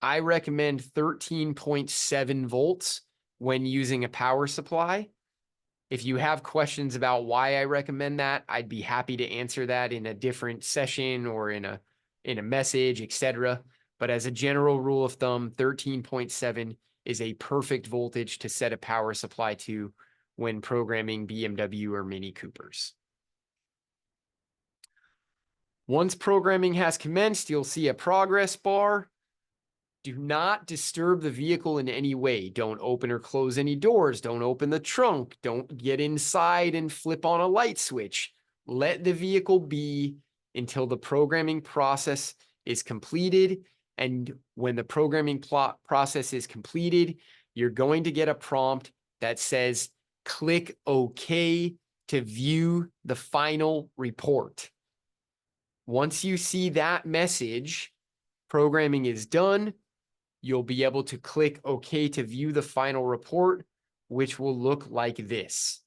I recommend 13.7 volts when using a power supply. If you have questions about why I recommend that, I'd be happy to answer that in a different session or in a message, etc. But as a general rule of thumb, 13.7 is a perfect voltage to set a power supply to when programming BMW or Mini Coopers. Once programming has commenced, you'll see a progress bar. Do not disturb the vehicle in any way. Don't open or close any doors. Don't open the trunk. Don't get inside and flip on a light switch. Let the vehicle be until the programming process is completed. And when the programming process is completed, you're going to get a prompt that says, click OK to view the final report. Once you see that message, programming is done. You'll be able to click OK to view the final report, which will look like this.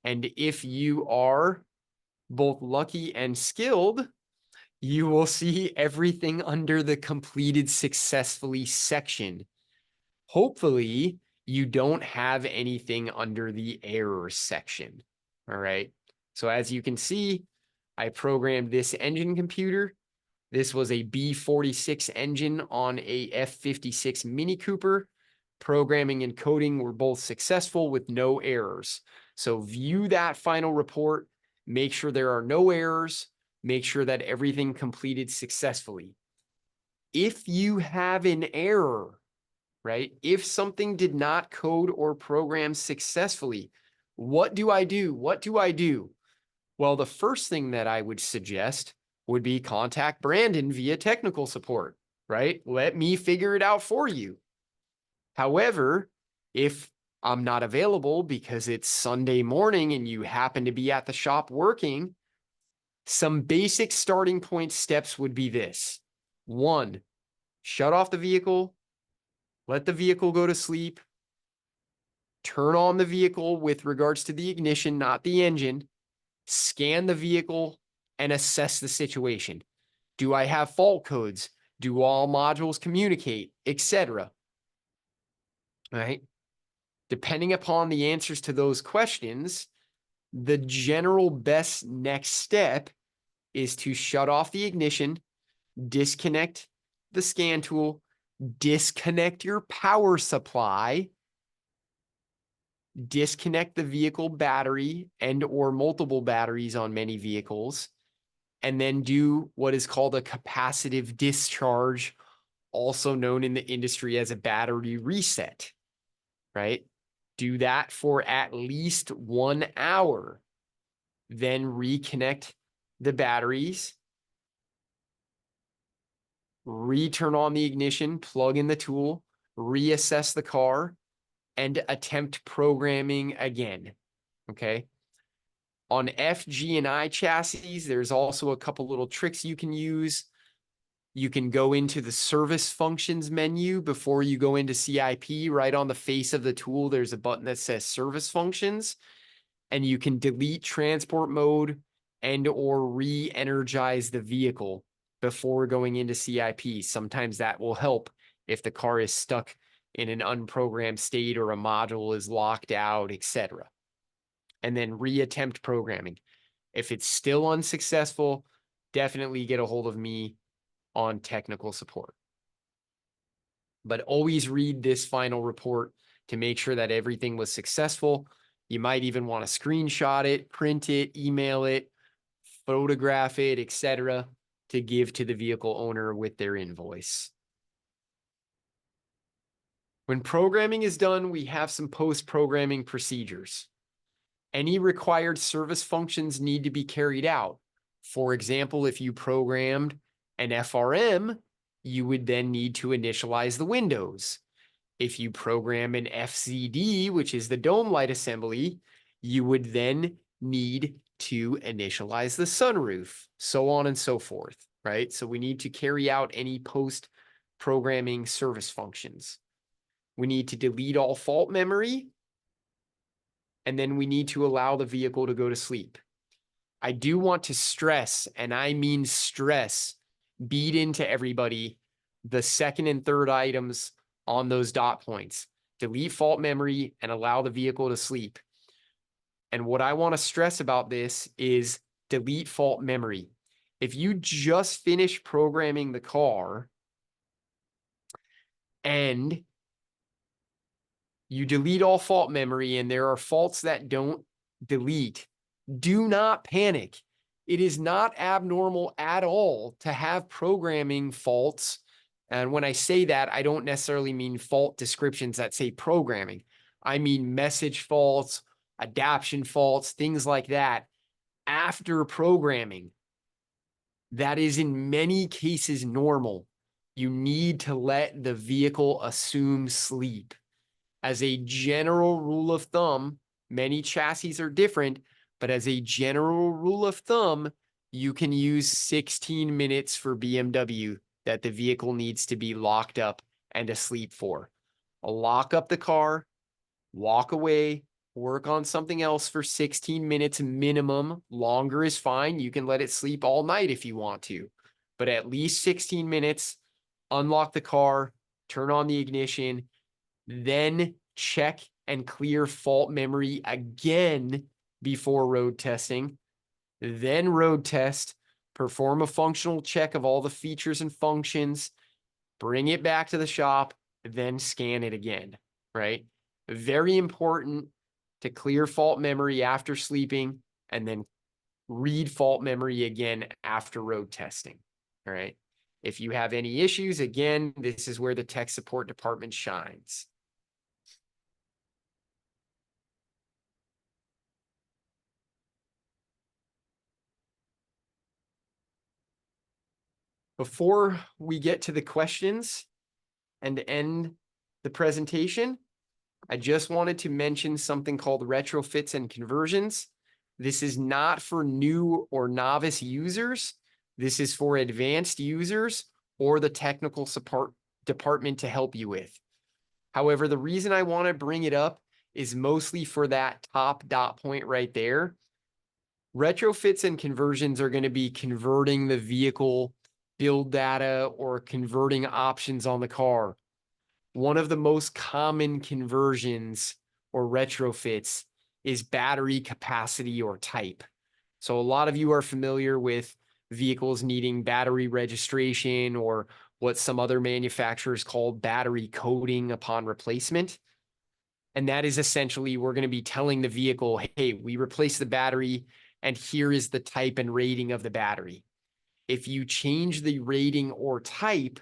And if you are both lucky and skilled, you will see everything under the completed successfully section. Hopefully, you don't have anything under the error section. All right. So as you can see, I programmed this engine computer. This was a B46 engine on a F56 Mini Cooper. Programming and coding were both successful with no errors. So view that final report, make sure there are no errors, make sure that everything completed successfully. If you have an error, right? If something did not code or program successfully, what do I do? What do I do? Well, the first thing that I would suggest would be contact Brandon via technical support, right? Let me figure it out for you. However, if I'm not available because it's Sunday morning and you happen to be at the shop working, some basic starting point steps would be this. 1, shut off the vehicle, let the vehicle go to sleep, turn on the vehicle with regards to the ignition, not the engine, scan the vehicle, and assess the situation. Do I have fault codes? Do all modules communicate, etc.? All right. Depending upon the answers to those questions, the general best next step is to shut off the ignition, disconnect the scan tool, disconnect your power supply, disconnect the vehicle battery and or multiple batteries on many vehicles, and then do what is called a capacitive discharge, also known in the industry as a battery reset, right? Do that for at least 1 hour. Then reconnect the batteries, return on the ignition, plug in the tool, reassess the car, and attempt programming again, okay? On F, G, and I chassis, there's also a couple little tricks you can use. you can go into the service functions menu before you go into CIP. Right on the face of the tool, there's a button that says service functions, and you can delete transport mode and or re-energize the vehicle before going into CIP. Sometimes that will help if the car is stuck in an unprogrammed state or a module is locked out, etc. And then reattempt programming. If it's still unsuccessful, definitely get a hold of me on technical support. But always read this final report to make sure that everything was successful. You might even want to screenshot it, print it, email it, photograph it, etc., to give to the vehicle owner with their invoice. When programming is done, we have some post-programming procedures. Any required service functions need to be carried out. For example, if you programmed an FRM, you would then need to initialize the windows. If you program an FCD, which is the dome light assembly, you would then need to initialize the sunroof, so on and so forth, right? So we need to carry out any post-programming service functions. We need to delete all fault memory, and then we need to allow the vehicle to go to sleep. I do want to stress, and I mean stress, beat into everybody the second and third items on those dot points. Delete fault memory and allow the vehicle to sleep. And what I want to stress about this is delete fault memory. If you just finish programming the car and you delete all fault memory and there are faults that don't delete, do not panic. It is not abnormal at all to have programming faults. And when I say that, I don't necessarily mean fault descriptions that say programming. I mean message faults, adaption faults, things like that after programming. That is in many cases normal. You need to let the vehicle assume sleep. As a general rule of thumb, many chassis are different, but as a general rule of thumb, you can use 16 minutes for BMW that the vehicle needs to be locked up and asleep for. Lock up the car, walk away, work on something else for 16 minutes minimum. Longer is fine. You can let it sleep all night if you want to, but at least 16 minutes, unlock the car, turn on the ignition, then check and clear fault memory again before road testing, then road test, perform a functional check of all the features and functions, bring it back to the shop, then scan it again, right? Very important to clear fault memory after sleeping and then read fault memory again after road testing, all right? If you have any issues, again, this is where the tech support department shines. Before we get to the questions and end the presentation, I just wanted to mention something called retrofits and conversions. This is not for new or novice users. This is for advanced users or the technical support department to help you with. However, the reason I want to bring it up is mostly for that top dot point right there. Retrofits and conversions are going to be converting the vehicle build data or converting options on the car. One of the most common conversions or retrofits is battery capacity or type. So a lot of you are familiar with vehicles needing battery registration or what some other manufacturers call battery coding upon replacement. And that is essentially, we're going to be telling the vehicle, hey, we replaced the battery and here is the type and rating of the battery. If you change the rating or type,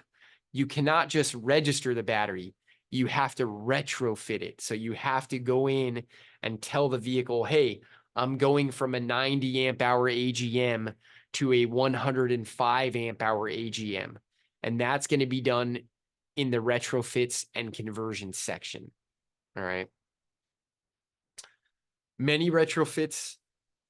you cannot just register the battery. You have to retrofit it. So you have to go in and tell the vehicle, hey, I'm going from a 90 amp hour AGM to a 105 amp hour AGM. And that's going to be done in the retrofits and conversions section. All right. Many retrofits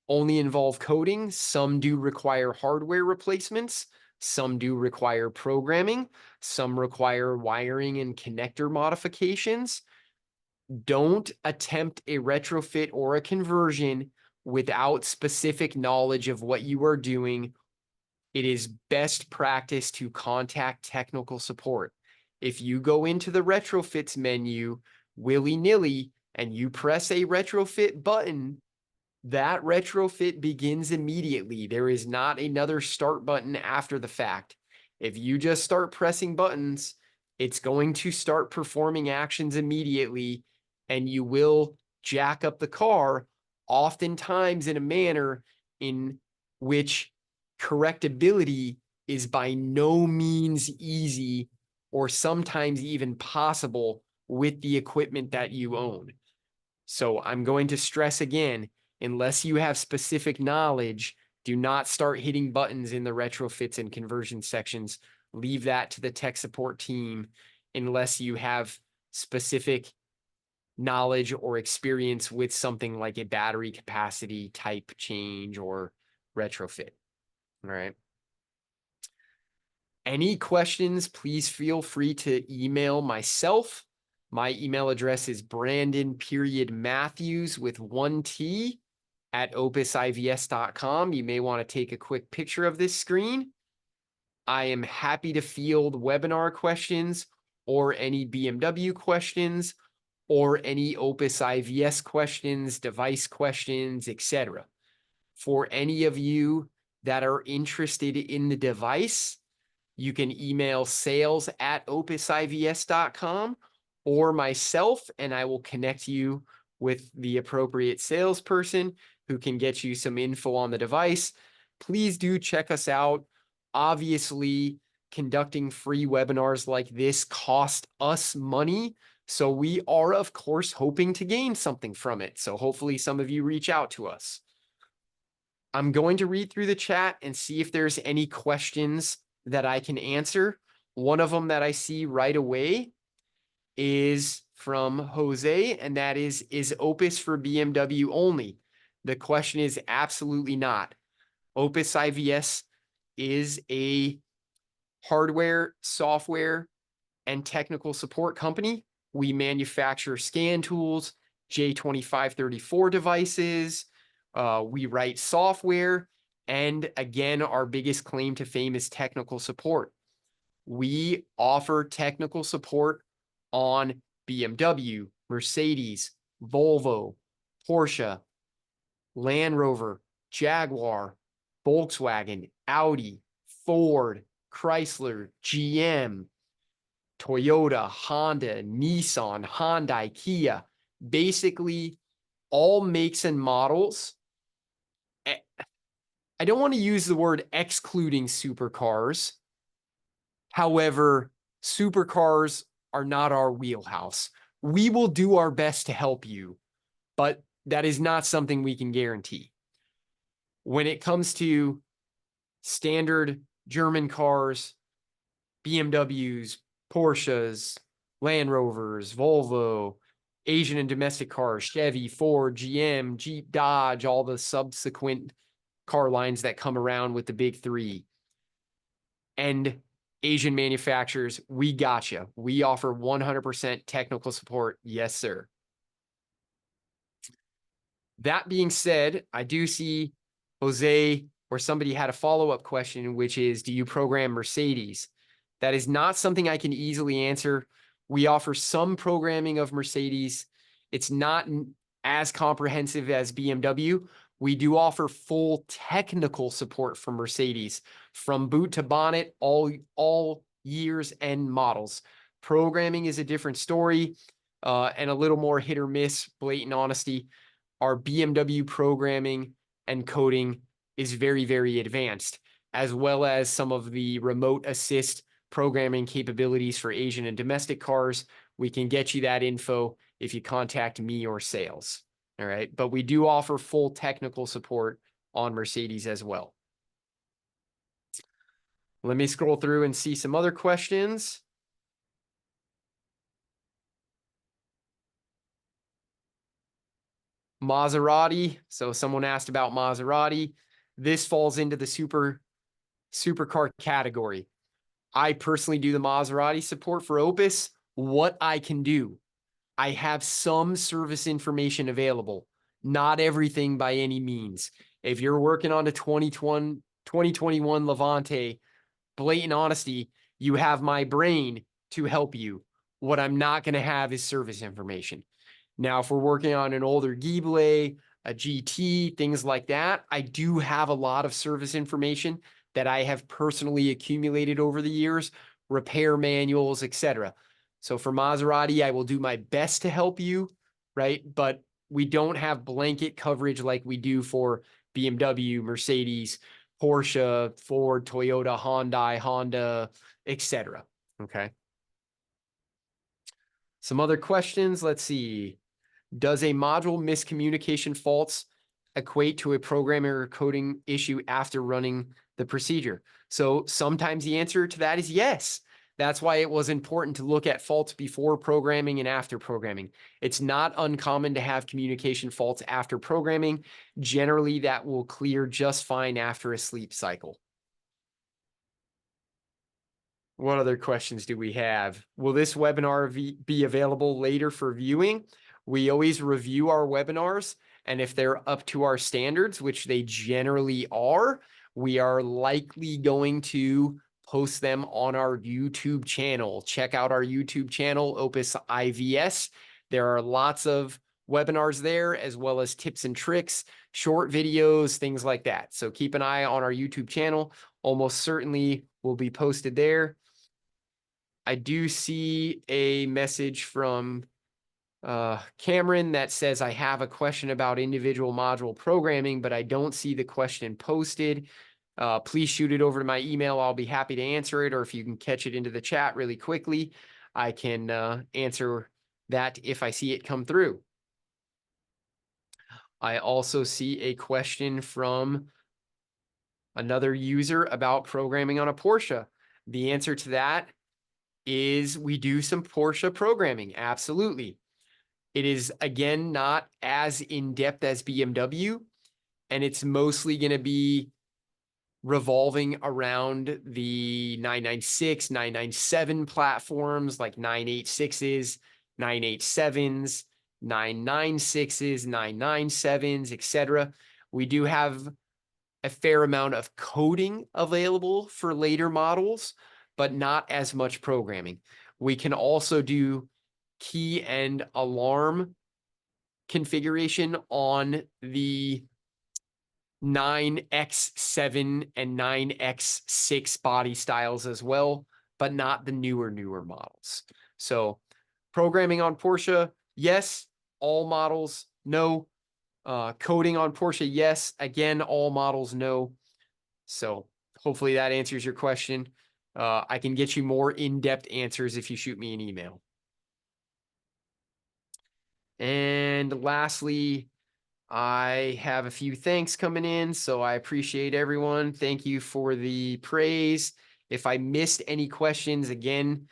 only involve coding. Some do require hardware replacements. Some do require programming. Some require wiring and connector modifications. Don't attempt a retrofit or a conversion without specific knowledge of what you are doing. It is best practice to contact technical support. If you go into the retrofits menu willy-nilly and you press a retrofit button, that retrofit begins immediately. There is not another start button after the fact. If you just start pressing buttons, it's going to start performing actions immediately, and you will jack up the car, oftentimes in a manner in which correctability is by no means easy or sometimes even possible with the equipment that you own. So I'm going to stress again, unless you have specific knowledge, do not start hitting buttons in the retrofits and conversion sections. Leave that to the tech support team unless you have specific knowledge or experience with something like a battery capacity type change or retrofit. All right. Any questions, please feel free to email myself. My email address is Brandon.Mathews with 1 T at opusivs.com. You may want to take a quick picture of this screen. I am happy to field webinar questions or any BMW questions or any Opus IVS questions, device questions, etc. For any of you that are interested in the device, you can email sales@opusivs.com or myself, and I will connect you with the appropriate salesperson who can get you some info on the device. Please do check us out. Obviously, conducting free webinars like this cost us money. So we are, of course, hoping to gain something from it. So hopefully some of you reach out to us. I'm going to read through the chat and see if there's any questions that I can answer. One of them that I see right away is from Jose, and that is Opus for BMW only? The question is absolutely not. Opus IVS is a hardware, software, and technical support company. We manufacture scan tools, J2534 devices. We write software. And again, our biggest claim to fame is technical support. We offer technical support on BMW, Mercedes, Volvo, Porsche, Land Rover, Jaguar, Volkswagen, Audi, Ford, Chrysler, GM, Toyota, Honda, Nissan, Hyundai, Kia, basically all makes and models. I don't want to use the word excluding supercars. However, supercars are not our wheelhouse. We will do our best to help you, but that is not something we can guarantee. When it comes to standard German cars, BMWs, Porsches, Land Rovers, Volvo, Asian and domestic cars, Chevy, Ford, GM, Jeep, Dodge, all the subsequent car lines that come around with the big three, and Asian manufacturers, we gotcha. We offer 100% technical support. Yes, sir. That being said, I do see Jose or somebody had a follow-up question, which is, do you program Mercedes? That is not something I can easily answer. We offer some programming of Mercedes. It's not as comprehensive as BMW. We do offer full technical support for Mercedes from boot to bonnet, all years and models. Programming is a different story and a little more hit or miss, blatant honesty. Our BMW programming and coding is very, very advanced, as well as some of the remote assist programming capabilities for Asian and domestic cars. We can get you that info if you contact me or sales. All right. But we do offer full technical support on Mercedes as well. Let me scroll through and see some other questions. Maserati. So someone asked about Maserati. This falls into the super supercar category. I personally do the Maserati support for Opus. What I can do, I have some service information available, not everything by any means. If you're working on a 2021 Levante, blatant honesty, you have my brain to help you. What I'm not going to have is service information. Now, if we're working on an older Ghibli, a GT, things like that, I do have a lot of service information that I have personally accumulated over the years, repair manuals, etc. So for Maserati, I will do my best to help you, right? But we don't have blanket coverage like we do for BMW, Mercedes, Porsche, Ford, Toyota, Hyundai, Honda, etc. Okay. Some other questions. Let's see. Does a module miscommunication faults equate to a programming or coding issue after running the procedure? So sometimes the answer to that is yes. That's why it was important to look at faults before programming and after programming. It's not uncommon to have communication faults after programming. Generally, that will clear just fine after a sleep cycle. What other questions do we have? Will this webinar be available later for viewing? We always review our webinars, and if they're up to our standards, which they generally are, we are likely going to post them on our YouTube channel. Check out our YouTube channel, Opus IVS. There are lots of webinars there, as well as tips and tricks, short videos, things like that. So keep an eye on our YouTube channel. Almost certainly will be posted there. I do see a message from Cameron that says, I have a question about individual module programming, but I don't see the question posted. Please shoot it over to my email. I'll be happy to answer it. Or if you can catch it into the chat really quickly, I can answer that if I see it come through. I also see a question from another user about programming on a Porsche. The answer to that is we do some Porsche programming. Absolutely. It is, again, not as in-depth as BMW, and it's mostly going to be revolving around the 996, 997 platforms, like 986s, 987s, 996s, 997s, etc. We do have a fair amount of coding available for later models, but not as much programming. We can also do key and alarm configuration on the 9X7 and 9X6 body styles as well, but not the newer models. So programming on Porsche, yes. All models, no. Coding on Porsche, yes. Again, all models, no. So hopefully that answers your question. I can get you more in-depth answers if you shoot me an email. And lastly, I have a few thanks coming in, so I appreciate everyone. Thank you for the praise. If I missed any questions, again,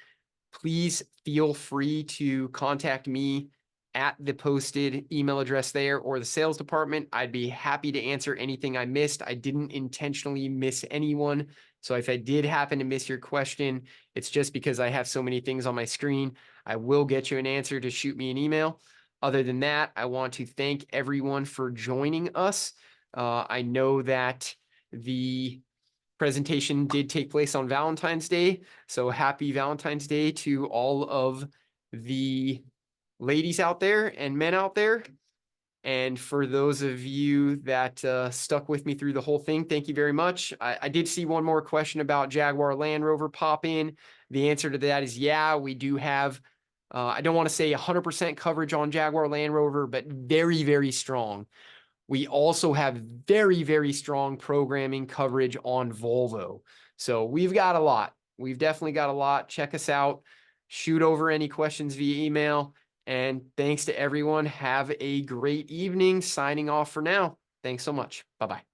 please feel free to contact me at the posted email address there or the sales department. I'd be happy to answer anything I missed. I didn't intentionally miss anyone. So if I did happen to miss your question, it's just because I have so many things on my screen. I will get you an answer to shoot me an email. Other than that, I want to thank everyone for joining us. I know that the presentation did take place on Valentine's Day, so happy Valentine's Day to all of the ladies out there and men out there. And for those of you that stuck with me through the whole thing, thank you very much. I did see one more question about Jaguar Land Rover pop in. The answer to that is yeah, we do have, I don't want to say 100% coverage on Jaguar Land Rover, but very, very strong. We also have very, very strong programming coverage on Volvo. So we've got a lot. We've definitely got a lot. Check us out. Shoot over any questions via email. And thanks to everyone. Have a great evening. Signing off for now. Thanks so much. Bye-bye.